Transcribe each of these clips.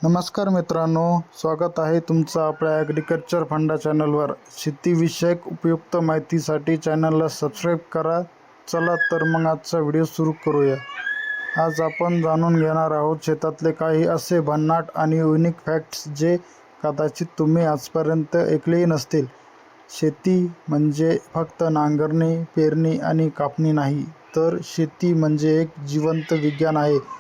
नमस्कार मित्रांनो, स्वागत आहे तुमचं आपल्या ॲग्रिकल्चर फंडा चॅनलवर। शेतीविषयक उपयुक्त माहितीसाठी चॅनलला सबस्क्राईब करा। चला तर मग आजचा व्हिडिओ सुरू करूया। आज आपण जाणून घेणार आहोत शेतातले काही असे भन्नाट आणि युनिक फॅक्ट्स जे कदाचित तुम्ही आजपर्यंत ऐकलेही नसतील। शेती म्हणजे फक्त नांगरणी, पेरणी आणि कापणी नाही, तर शेती म्हणजे एक जिवंत विज्ञान आहे।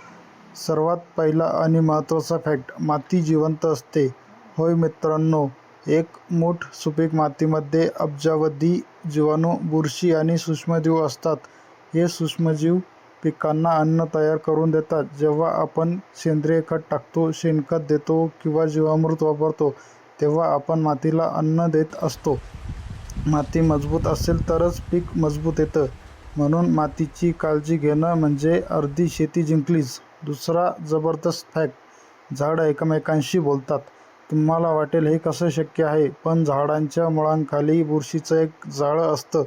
सर्वात पहिला आणि महत्त्वाचा फॅक्ट, माती जिवंत असते। होय मित्रांनो, एक मूठ सुपीक मातीमध्ये अब्जावधी जीवाणू, बुरशी आणि सूक्ष्मजीव असतात। हे सूक्ष्मजीव पिकांना अन्न तयार करून देतात। जेव्हा आपण सेंद्रिय खत टाकतो, शेणखत देतो किंवा जीवामृत वापरतो, तेव्हा आपण मातीला अन्न देत असतो। माती मजबूत असेल तरच पीक मजबूत येतं, म्हणून मातीची काळजी घेणं म्हणजे अर्धी शेती जिंकलीच। दुसरा जबरदस्त फॅक्ट, झाडं एकमेकांशी बोलतात। तुम्हाला वाटेल हे कसं शक्य आहे, पण झाडांच्या मुळांखाली बुरशीचं एक जाळं असतं।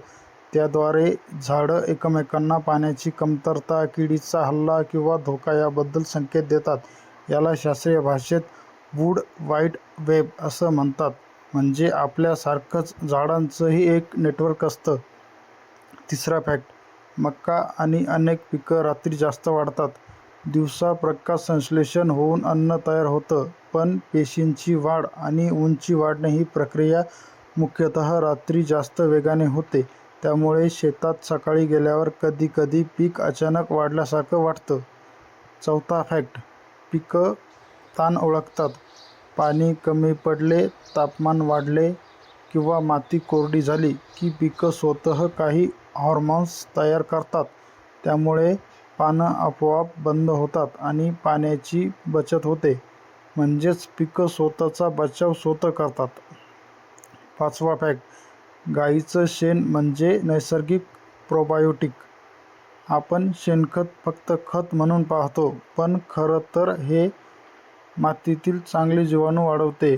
त्याद्वारे झाडं एकमेकांना पाण्याची कमतरता, किडीचा हल्ला किंवा धोका याबद्दल संकेत देतात। याला शास्त्रीय भाषेत वूड वाईड वेब असं म्हणतात, म्हणजे आपल्यासारखंच झाडांचंही एक नेटवर्क असतं। तिसरा फॅक्ट, मका आणि अनेक पिकं रात्री जास्त वाढतात। दिवसा प्रकाश संश्लेषण होऊन अन्न तयार होतं, पण पेशींची वाढ आणि उंची वाढणे ही प्रक्रिया मुख्यतः रात्री जास्त वेगाने होते। त्यामुळे शेतात सकाळी गेल्यावर कधी-कधी पीक अचानक वाढल्यासारखं वाटतं। चौथा फॅक्ट, पिकं ताण ओळखतात। पाणी कमी पडले, तापमान वाढले किंवा माती कोरडी झाली की पिकं स्वतः काही हॉर्मोन्स तयार करतात। त्यामुळे पानं आपोआप बंद होतात आणि पाण्याची बचत होते। म्हणजेच पिकं स्वतःचा बचाव स्वतः करतात। पाचवा फॅक्ट, गाईचं शेण म्हणजे नैसर्गिक प्रोबायोटिक। आपण शेणखत फक्त खत म्हणून पाहतो, पण खरं तर हे मातीतील चांगले जीवाणू वाढवते।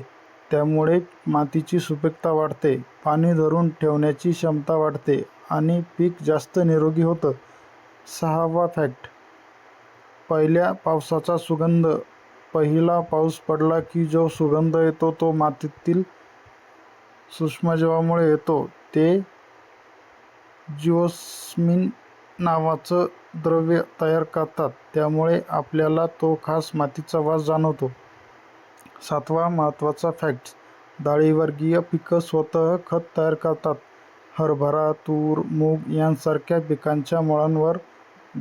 त्यामुळे मातीची सुपीकता वाढते, पाणी धरून ठेवण्याची क्षमता वाढते आणि पीक जास्त निरोगी होतं। सहावा फॅक्ट, पहिल्या पावसाचा सुगंध। पहिला पाऊस पडला की जो सुगंध येतो तो मातीतील सूक्ष्मजीवांमुळे येतो। ते जिओस्मिन नावाचं द्रव्य तयार करतात, त्यामुळे आपल्याला तो खास मातीचा वास जाणवतो। सातवा महत्त्वाचा फॅक्ट, डाळीवर्गीय पिकं स्वतः खत तयार करतात। हरभरा, तूर, मूग यांसारख्या पिकांच्या मुळांवर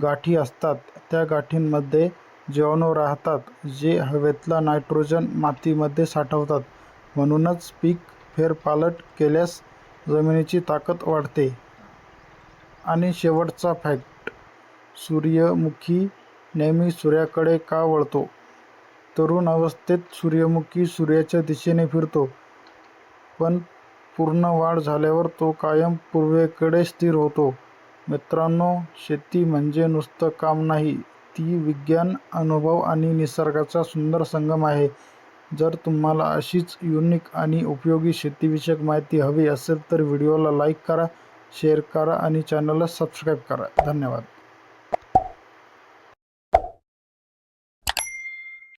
गाठी असतात। त्या गाठींमध्ये जीवाणू राहतात, जे हवेतला नायट्रोजन मातीमध्ये साठवतात। म्हणूनच पीक फेरपालट केल्यास जमिनीची ताकद वाढते। आणि शेवटचा फॅक्ट, सूर्यमुखी नेहमी सूर्याकडे का वळतो? तरुण अवस्थेत सूर्यमुखी सूर्याच्या दिशेने फिरतो, पण पूर्ण वाढ झाल्यावर तो कायम पूर्वेकडे स्थिर होतो। मित्रांनो, शेती म्हणजे नुसतं काम नाही, ती विज्ञान, अनुभव आणि निसर्गाचा सुंदर संगम आहे। जर तुम्हाला अशीच युनिक आणि उपयोगी शेतीविषयक माहिती हवी असेल तर व्हिडिओला लाईक करा, शेअर करा आणि चॅनलला सबस्क्राईब करा। धन्यवाद।